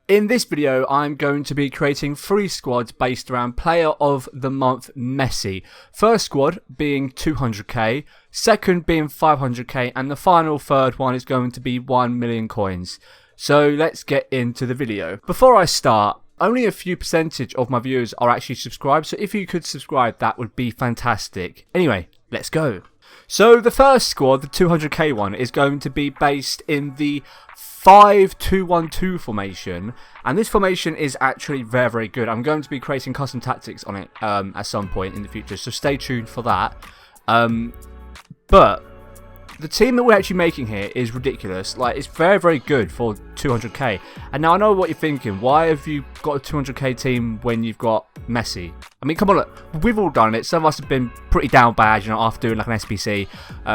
In this video, I'm going to be creating 3 squads based around Player of the Month Messi. First squad being 200k, second being 500k, and the final third one is going to be 1 million coins. So let's get into the video. Before I start, only a few percentage of my viewers are actually subscribed, so if you could subscribe, that would be fantastic. Anyway, let's go. So the first squad, the 200k one, is going to be based in the 5-2-1-2 formation, and this formation is actually very good. I'm going to be creating custom tactics on it at some point in the future, so stay tuned for that. But the team that we're actually making here is ridiculous. Like, it's very good for 200k. And now I know what you're thinking. Why have you got a 200k team when you've got Messi? I mean, come on, look, we've all done it. Some of us have been pretty down bad, you know, after doing like an SBC.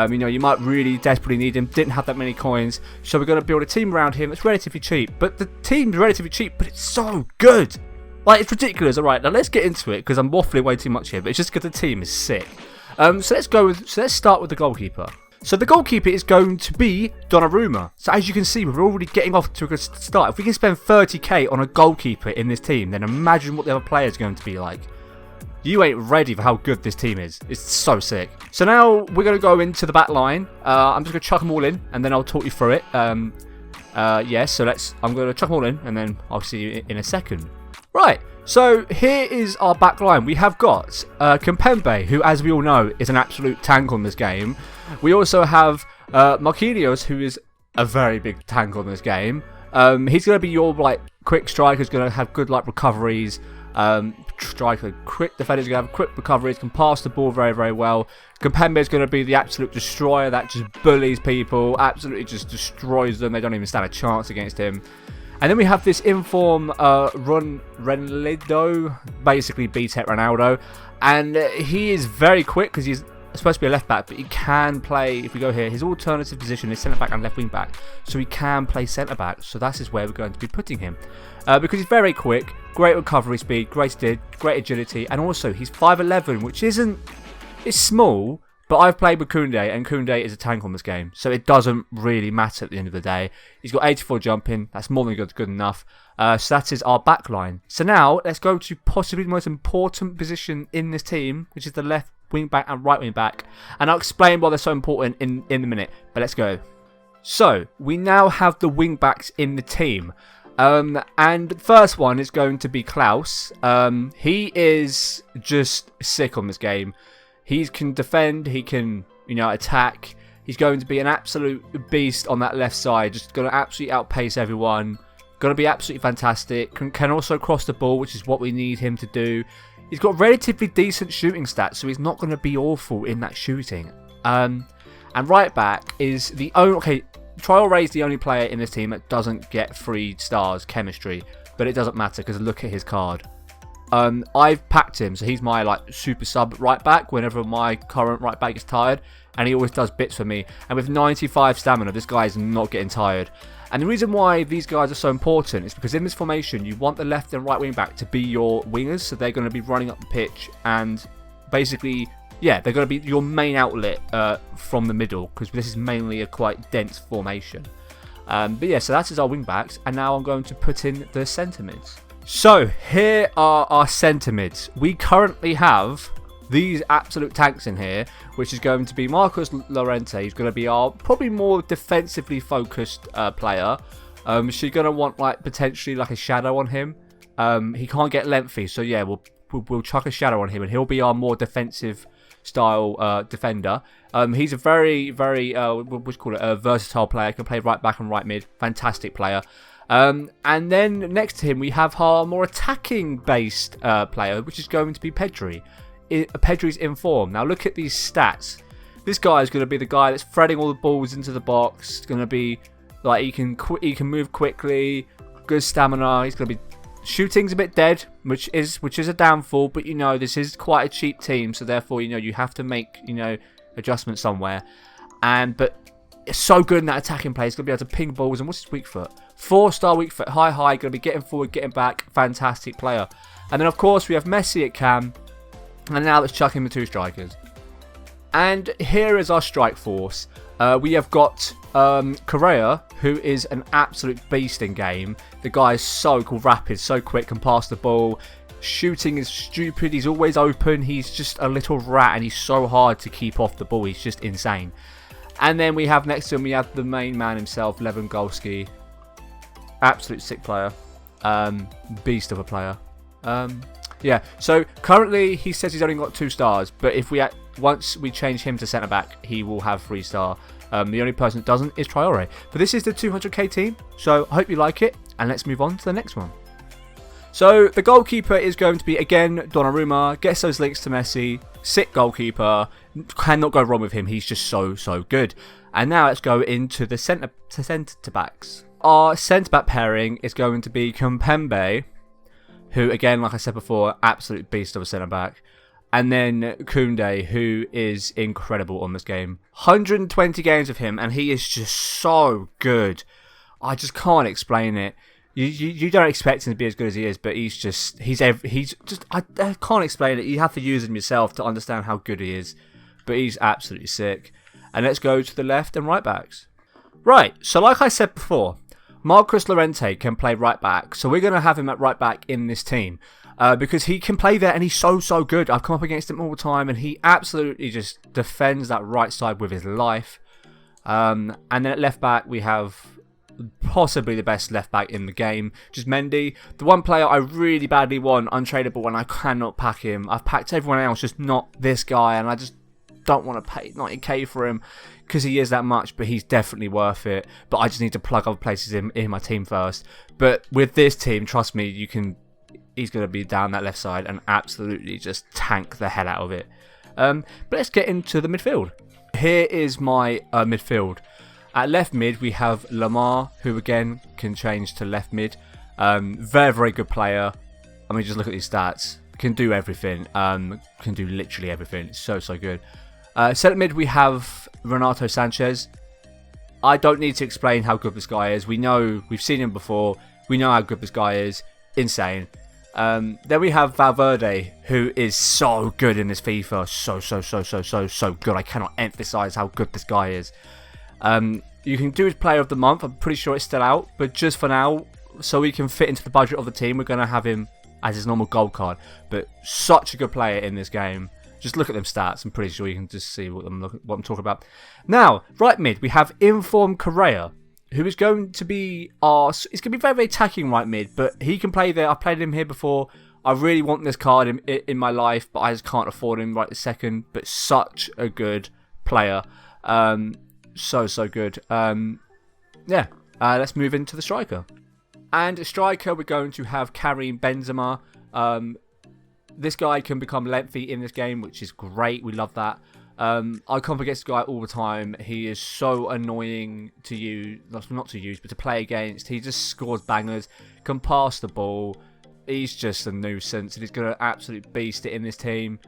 You know, you might really desperately need him. Didn't have that many coins, so we're going to build a team around him that's relatively cheap. But the team's relatively cheap, but it's so good. Like, it's ridiculous. All right, now let's get into it because I'm waffling way too much here. But it's just because the team is sick. So let's start with the goalkeeper. So the goalkeeper is going to be Donnarumma. So as you can see, we're already getting off to a good start. If we can spend 30k on a goalkeeper in this team, then imagine what the other players are going to be like. You ain't ready for how good this team is. It's so sick. So now we're going to go into the back line. I'm just going to chuck them all in, and then I'll talk you through it. I'm going to chuck them all in, and then I'll see you in a second. Right. So here is our back line. We have got Kimpembe, who, as we all know, is an absolute tank on this game. We also have Marquinhos, who is a very big tank on this game. He's going to be your like quick striker, who's going to have good like recoveries. Striker, quick defender, is going to have quick recoveries, can pass the ball very well. Kimpembe is going to be the absolute destroyer that just bullies people, absolutely just destroys them. They don't even stand a chance against him. And then we have this inform Renlido, basically B-Tech Ronaldo. And he is very quick because he's supposed to be a left back, but he can play, if we go here, his alternative position is centre back and left wing back. So he can play centre back. So that is where we're going to be putting him. Because he's very quick, great recovery speed, great agility, and also he's 5'11", which isn't, it's small. But I've played with Koundé, and Koundé is a tank on this game, so it doesn't really matter at the end of the day. He's got 84 jumping, that's more than good enough. So that is our back line. So now, let's go to possibly the most important position in this team, which is the left wing back and right wing back. And I'll explain why they're so important in a minute, but let's go. So, we now have the wing backs in the team. And the first one is going to be Klaus. He is just sick on this game. He can defend, he can, you know, attack. He's going to be an absolute beast on that left side. Just going to absolutely outpace everyone. Going to be absolutely fantastic. Can also cross the ball, which is what we need him to do. He's got relatively decent shooting stats, so he's not going to be awful in that shooting. And right back is the only... Okay, Traoré is the only player in this team that doesn't get 3 stars chemistry. But it doesn't matter, because look at his card. I've packed him, so he's my like super sub right back whenever my current right back is tired, and he always does bits for me. And with 95 stamina, this guy is not getting tired. And the reason why these guys are so important is because in this formation, you want the left and right wing back to be your wingers, so they're going to be running up the pitch, and basically, yeah, they're going to be your main outlet from the middle, because this is mainly a quite dense formation. But yeah, so that is our wing backs, and now I'm going to put in the centre mids. So, here are our centre mids. We currently have these absolute tanks in here, which is going to be Marcos Llorente. He's going to be our probably more defensively focused player. She's going to want like potentially like a shadow on him. He can't get lengthy, so yeah, we'll chuck a shadow on him, and he'll be our more defensive style defender. He's a very versatile player. Can play right back and right mid. Fantastic player. And then next to him we have our more attacking based player, which is going to be Pedri. Pedri's in form. Now look at these stats. This guy is going to be the guy that's threading all the balls into the box. It's going to be like he can move quickly, good stamina. He's going to be shooting's a bit dead, which is a downfall. But you know, this is quite a cheap team, so therefore you know you have to make adjustments somewhere. But it's so good in that attacking play. He's going to be able to ping balls. And what's his weak foot? 4-star weak foot. High. Going to be getting forward, getting back. Fantastic player. And then, of course, we have Messi at cam. And now let's chuck in the 2 strikers. And here is our strike force. We have got Correa, who is an absolute beast in game. The guy is so cool, rapid, so quick, can pass the ball. Shooting is stupid. He's always open. He's just a little rat, and he's so hard to keep off the ball. He's just insane. And then we have next to him, we have the main man himself, Lewandowski. Absolute sick player. Beast of a player. Yeah, so currently he says he's only got 2 stars, but if we once we change him to centre back, he will have 3 star. The only person that doesn't is Traore. But this is the 200k team, so I hope you like it, and let's move on to the next one. So the goalkeeper is going to be again Donnarumma. Gets those links to Messi. Sick goalkeeper. Cannot go wrong with him. He's just so good. And now let's go into the centre backs. Our centre back pairing is going to be Kimpembe, who again, like I said before, absolute beast of a centre back. And then Koundé, who is incredible on this game. 120 games of him, and he is just so good. I just can't explain it. You don't expect him to be as good as he is, but he's just I can't explain it. You have to use him yourself to understand how good he is. But he's absolutely sick. And let's go to the left and right backs. Right, so like I said before, Marcos Llorente can play right back, so we're going to have him at right back in this team. Because he can play there and he's so good. I've come up against him all the time and he absolutely just defends that right side with his life. And then at left back we have possibly the best left back in the game, just Mendy. The one player I really badly want, untradeable, and I cannot pack him. I've packed everyone else, just not this guy, and I just don't want to pay 90k for him because he is that much, but he's definitely worth it. But I just need to plug other places in my team first. But with this team, trust me, he's going to be down that left side and absolutely just tank the hell out of it. But let's get into the midfield. Here is my midfield. At left mid, we have Lamar, who again can change to left mid. Very good player. I mean, just look at these stats. Can do everything. Can do literally everything. It's so good. Centre mid, we have Renato Sanchez. I don't need to explain how good this guy is. We know, we've seen him before. We know how good this guy is. Insane. Then we have Valverde, who is so good in this FIFA. So good. I cannot emphasise how good this guy is. You can do his player of the month. I'm pretty sure it's still out, but just for now, so we can fit into the budget of the team, we're going to have him as his normal gold card. But such a good player in this game. Just look at them stats. I'm pretty sure you can just see what I'm talking about. Now, right mid, we have Inform Correa, who is going to be it's going to be very attacking right mid, but he can play there. I've played him here before. I really want this card in my life, but I just can't afford him right this second. But such a good player. So good. Let's move into the striker. And a striker, we're going to have Karim Benzema. This guy can become lengthy in this game, which is great. We love that. I come up against this guy all the time. He is so annoying to use, not to use, but to play against. He just scores bangers, can pass the ball. He's just a nuisance, and he's going to absolutely beast it in this team.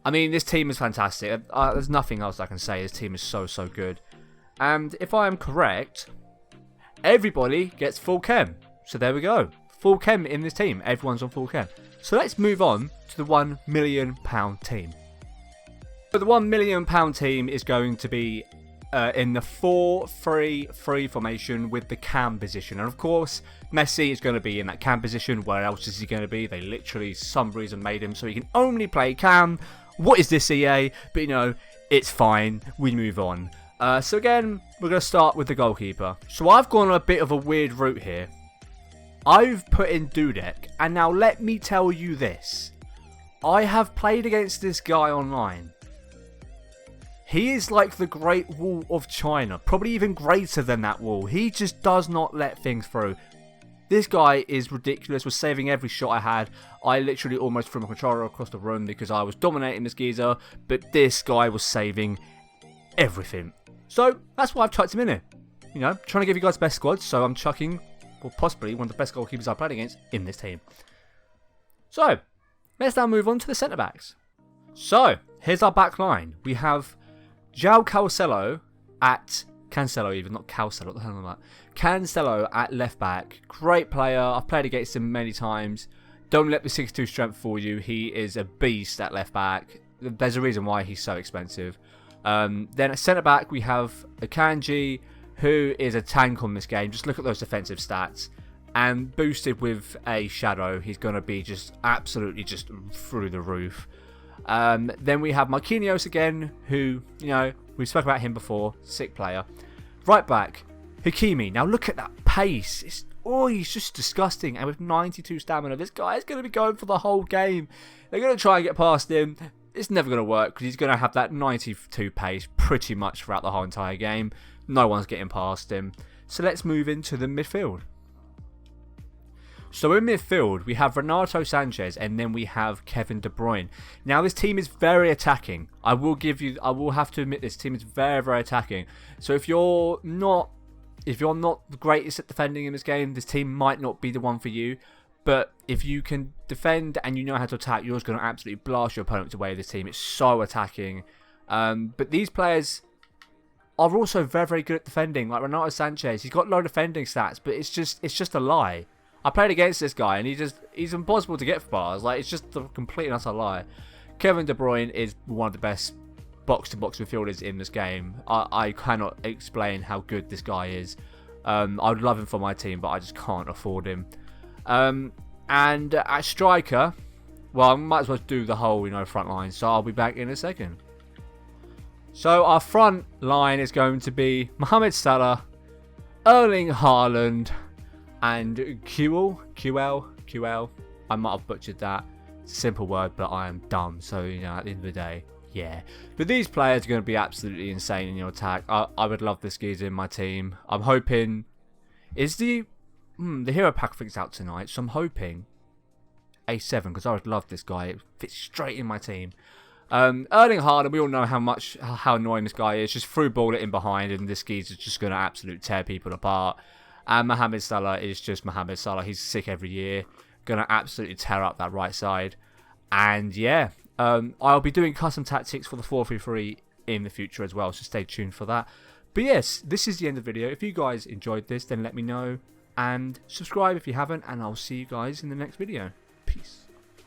I mean, this team is fantastic. There's nothing else I can say. This team is so good. And if I am correct, everybody gets full chem. So there we go. Full chem in this team. Everyone's on full chem. So let's move on to the £1 million team. So the £1 million team is going to be in the 4-3-3 formation with the cam position. And of course, Messi is going to be in that cam position. Where else is he going to be? They literally, some reason, made him so he can only play cam. What is this, EA? But you know, it's fine. We move on. So again, we're going to start with the goalkeeper. So I've gone on a bit of a weird route here. I've put in Dudek, and now let me tell you this. I have played against this guy online. He is like the Great Wall of China, probably even greater than that wall. He just does not let things through. This guy is ridiculous, was saving every shot I had. I literally almost threw my controller across the room because I was dominating this geezer, but this guy was saving everything. So that's why I've chucked him in here. You know, trying to give you guys the best squads, so I'm chucking, or possibly one of the best goalkeepers I've played against in this team. So, let's now move on to the centre-backs. So, here's our back line. We have João Cancelo at... Cancelo even, not Cancelo, what the hell am I? Cancelo at left-back. Great player. I've played against him many times. Don't let the 6'2 strength fool you. He is a beast at left-back. there's a reason why he's so expensive. Then at centre back we have Akanji, who is a tank on this game. Just look at those defensive stats, and boosted with a shadow, he's going to be just absolutely just through the roof. Then we have Marquinhos again, who, you know, we've spoken about him before, sick player. Right back, Hakimi. Now look at that pace. He's just disgusting. And with 92 stamina, this guy is going to be going for the whole game. They're going to try and get past him. It's never going to work because he's going to have that 92 pace pretty much throughout the whole entire game. No one's getting past him. So let's move into the midfield. So in midfield, we have Renato Sanchez and then we have Kevin De Bruyne. Now this team is very attacking. I will have to admit this team is very, very attacking. So if you're not the greatest at defending in this game, this team might not be the one for you. But if you can defend and you know how to attack, you're just going to absolutely blast your opponents away with this team. It's so attacking. But these players are also very, very good at defending. Like Renato Sanchez, he's got low defending stats, but it's just a lie. I played against this guy and he's impossible to get for bars. Like, it's just a complete and utter lie. Kevin De Bruyne is one of the best box-to-box midfielders in this game. I cannot explain how good this guy is. I would love him for my team, but I just can't afford him. And at striker, well, I might as well do the whole, front line. So I'll be back in a second. So our front line is going to be Mohamed Salah, Erling Haaland, and QL. I might have butchered that. It's a simple word, but I am dumb. So, at the end of the day, yeah. But these players are going to be absolutely insane in your attack. I would love this geezer in my team. I'm hoping... Is the hero pack thing's out tonight, so I'm hoping A7, because I would love this guy. It fits straight in my team. Erling Haaland, we all know how annoying this guy is. Just through ball it in behind, and this geezer is just going to absolutely tear people apart. And Mohamed Salah is just Mohamed Salah. He's sick every year. Going to absolutely tear up that right side. And yeah, I'll be doing custom tactics for the 4-3-3 in the future as well. So stay tuned for that. But yes, this is the end of the video. If you guys enjoyed this, then let me know. And subscribe if you haven't. And I'll see you guys in the next video. Peace.